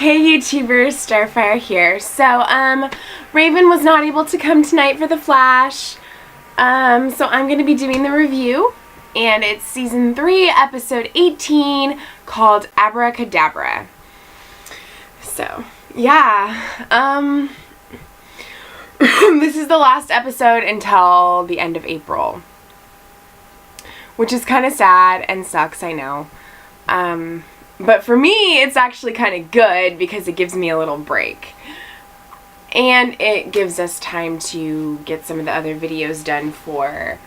Hey YouTubers, Starfire here. So, Raven was not able to come tonight for The Flash. So I'm going to be doing the review. And it's Season 3, Episode 18, called Abracadabra. So, yeah. This is the last episode until the end of April. Which is kind of sad and sucks, I know. But for me, it's actually kind of good because it gives me a little break. And it gives us time to get some of the other videos done for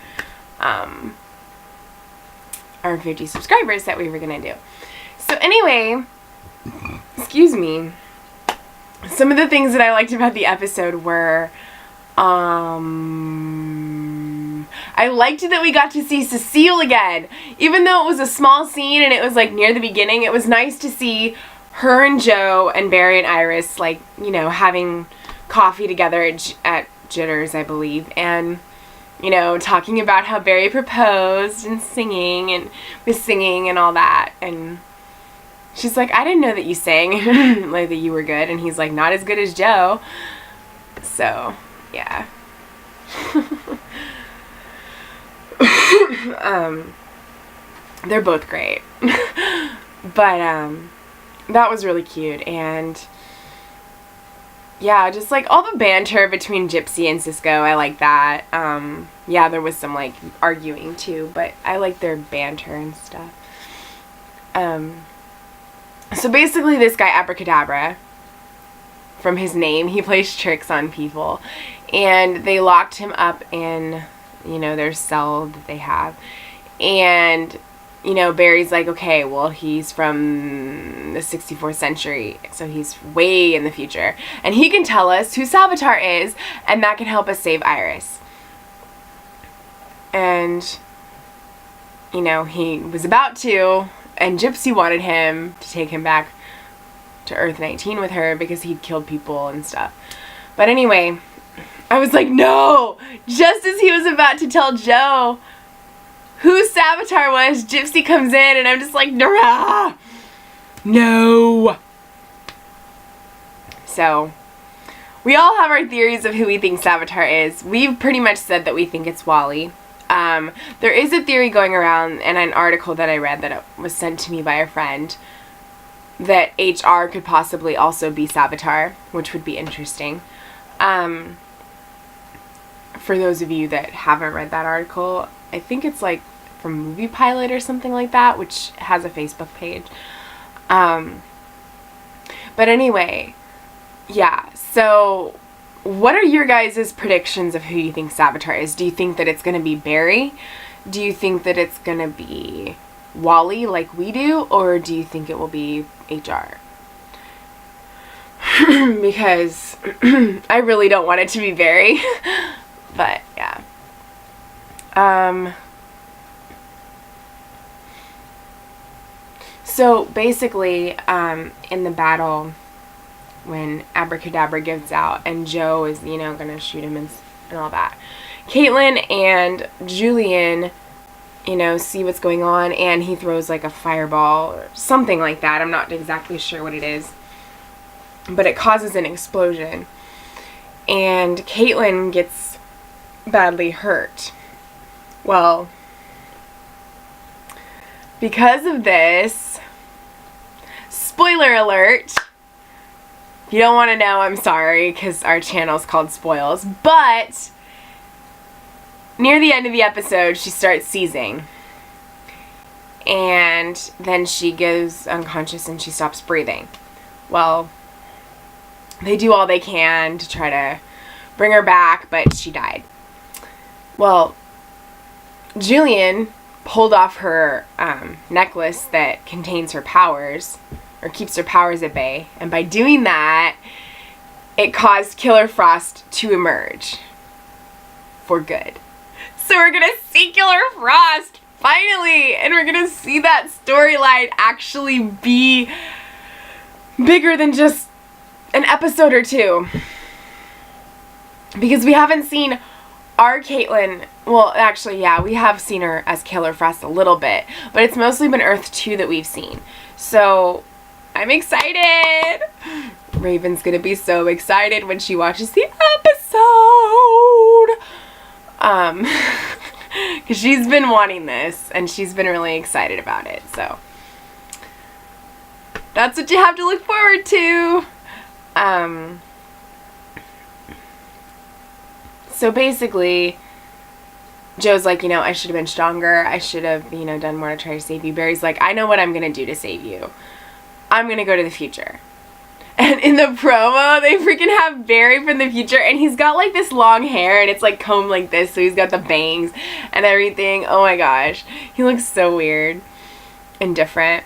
our 50 subscribers that we were going to do. So anyway, excuse me, some of the things that I liked about the episode were, I liked that we got to see Cecile again. Even though it was a small scene and it was like near the beginning, it was nice to see her and Joe and Barry and Iris, like, you know, having coffee together at Jitters, I believe, and, you know, talking about how Barry proposed and singing and was singing and all that. And she's like, I didn't know that you sang, like that you were good. And he's like, not as good as Joe. So, yeah. They're both great. But that was really cute. And yeah, just like all the banter between Gypsy and Cisco, I like that. Yeah, there was some like arguing too, but I like their banter and stuff. So basically this guy Abracadabra, from his name, he plays tricks on people, and they locked him up in, you know, their cell that they have. And, you know, Barry's like, okay, well, he's from the 64th century, so he's way in the future. And he can tell us who Savitar is, and that can help us save Iris. And, you know, he was about to, and Gypsy wanted him to take him back to Earth 19 with her because he'd killed people and stuff. But anyway, I was like, no! Just as he was about to tell Joe who Savitar was, Gypsy comes in, and I'm just like, nah! No! So, we all have our theories of who we think Savitar is. We've pretty much said that we think it's Wally. There is a theory going around in an article that I read that was sent to me by a friend that HR could possibly also be Savitar, which would be interesting. For those of you that haven't read that article, I think it's like from Movie Pilot or something like that, which has a Facebook page. But anyway, yeah, so what are your guys' predictions of who you think Savitar is? Do you think that it's going to be Barry? Do you think that it's going to be Wally like we do? Or do you think it will be HR? Because I really don't want it to be Barry. But, yeah. So, basically, in the battle, when Abracadabra gives out, and Joe is, you know, gonna shoot him and all that, Caitlin and Julian, you know, see what's going on, and he throws, like, a fireball or something like that. I'm not exactly sure what it is. But it causes an explosion. And Caitlin gets badly hurt. Well, because of this, spoiler alert, if you don't want to know, I'm sorry, because our channel's called Spoils, but near the end of the episode, she starts seizing. And then she goes unconscious and she stops breathing. Well, they do all they can to try to bring her back, but she died. Well, Julian pulled off her necklace that contains her powers, or keeps her powers at bay, and by doing that, it caused Killer Frost to emerge for good. So we're gonna see Killer Frost, finally! And we're gonna see that storyline actually be bigger than just an episode or two. Because we haven't seen our Caitlin, well, actually, yeah, we have seen her as Killer Frost a little bit, but it's mostly been Earth 2 that we've seen. So, I'm excited. Raven's gonna be so excited when she watches the episode. Because she's been wanting this, and she's been really excited about it, so that's what you have to look forward to. So basically, Joe's like, you know, I should have been stronger. I should have, you know, done more to try to save you. Barry's like, I know what I'm going to do to save you. I'm going to go to the future. And in the promo, they freaking have Barry from the future, and he's got like this long hair, and it's like combed like this, so he's got the bangs and everything. Oh my gosh. He looks so weird and different.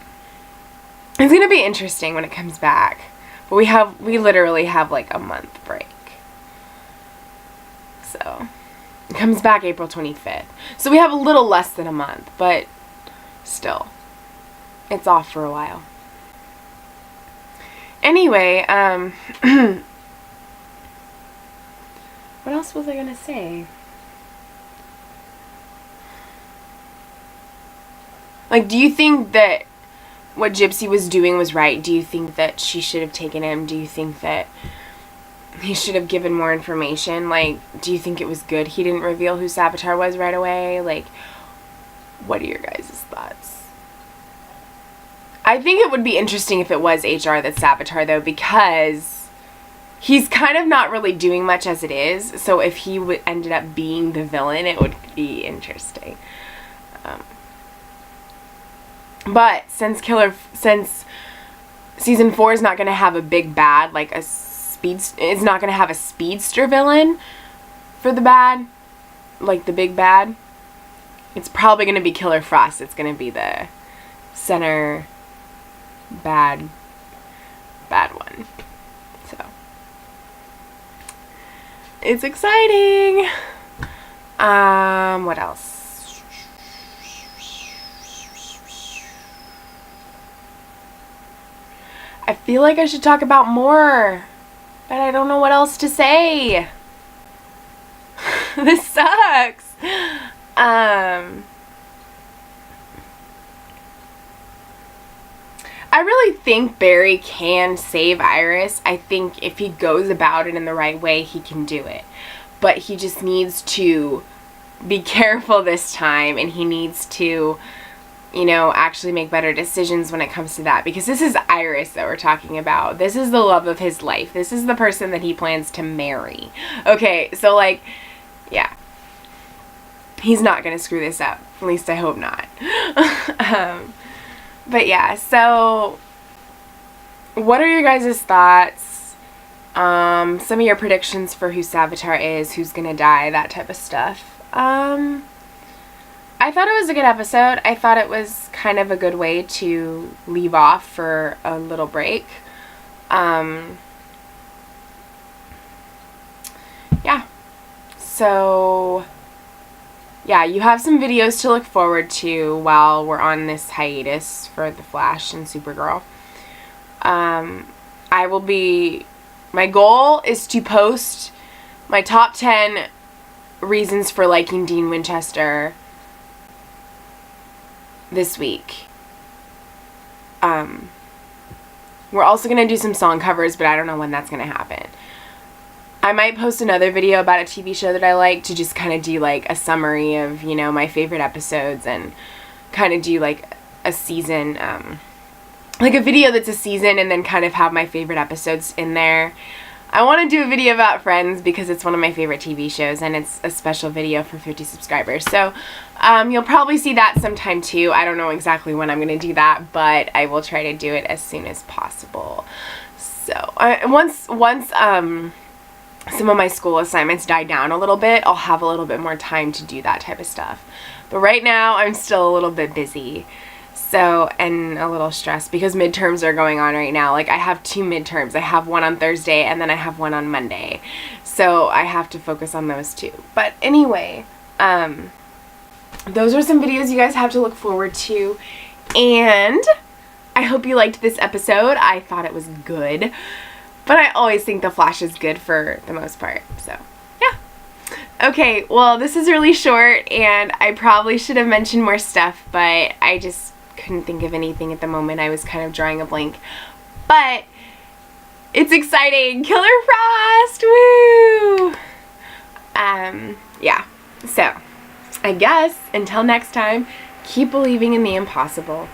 It's going to be interesting when it comes back. But we literally have like a month break. So, it comes back April 25th. So we have a little less than a month, but still, it's off for a while. Anyway, what else was I gonna say? Like, do you think that what Gypsy was doing was right? Do you think that she should have taken him? Do you think that he should have given more information? Like, do you think it was good he didn't reveal who Savitar was right away? Like, what are your guys' thoughts? I think it would be interesting if it was HR that's Savitar, though, because he's kind of not really doing much as it is. So if he ended up being the villain, it would be interesting. But since season 4 is not going to have a big bad, like it's not going to have a speedster villain for the bad, like the big bad. It's probably going to be Killer Frost. It's going to be the center bad one. So it's exciting. What else? I feel like I should talk about more, but I don't know what else to say. This sucks. I really think Barry can save Iris. I think if he goes about it in the right way, he can do it. But he just needs to be careful this time, and he needs to, you know, actually make better decisions when it comes to that. Because this is Iris that we're talking about. This is the love of his life. This is the person that he plans to marry. Okay, so like, yeah. He's not going to screw this up. At least I hope not. But yeah, so what are your guys' thoughts? Some of your predictions for who Savitar is, who's gonna die, that type of stuff. I thought it was a good episode. I thought it was kind of a good way to leave off for a little break. Yeah. So yeah, you have some videos to look forward to while we're on this hiatus for The Flash and Supergirl. My goal is to post my top 10 reasons for liking Dean Winchester this week. We're also going to do some song covers, but I don't know when that's going to happen. I might post another video about a TV show that I like to just kind of do like a summary of, you know, my favorite episodes and kind of do like a season, like a video that's a season and then kind of have my favorite episodes in there. I want to do a video about Friends because it's one of my favorite TV shows and it's a special video for 50 subscribers. So you'll probably see that sometime too. I don't know exactly when I'm going to do that, but I will try to do it as soon as possible. So once some of my school assignments die down a little bit, I'll have a little bit more time to do that type of stuff. But right now, I'm still a little bit busy. So, and a little stressed because midterms are going on right now. Like, I have 2 midterms. I have one on Thursday and then I have one on Monday. So, I have to focus on those too. But anyway, those are some videos you guys have to look forward to. And I hope you liked this episode. I thought it was good. But I always think The Flash is good for the most part. So, yeah. Okay, well, this is really short, and I probably should have mentioned more stuff, but I just couldn't think of anything at the moment. I was kind of drawing a blank. But it's exciting. Killer Frost! Woo! Yeah. So, I guess until next time, keep believing in the impossible.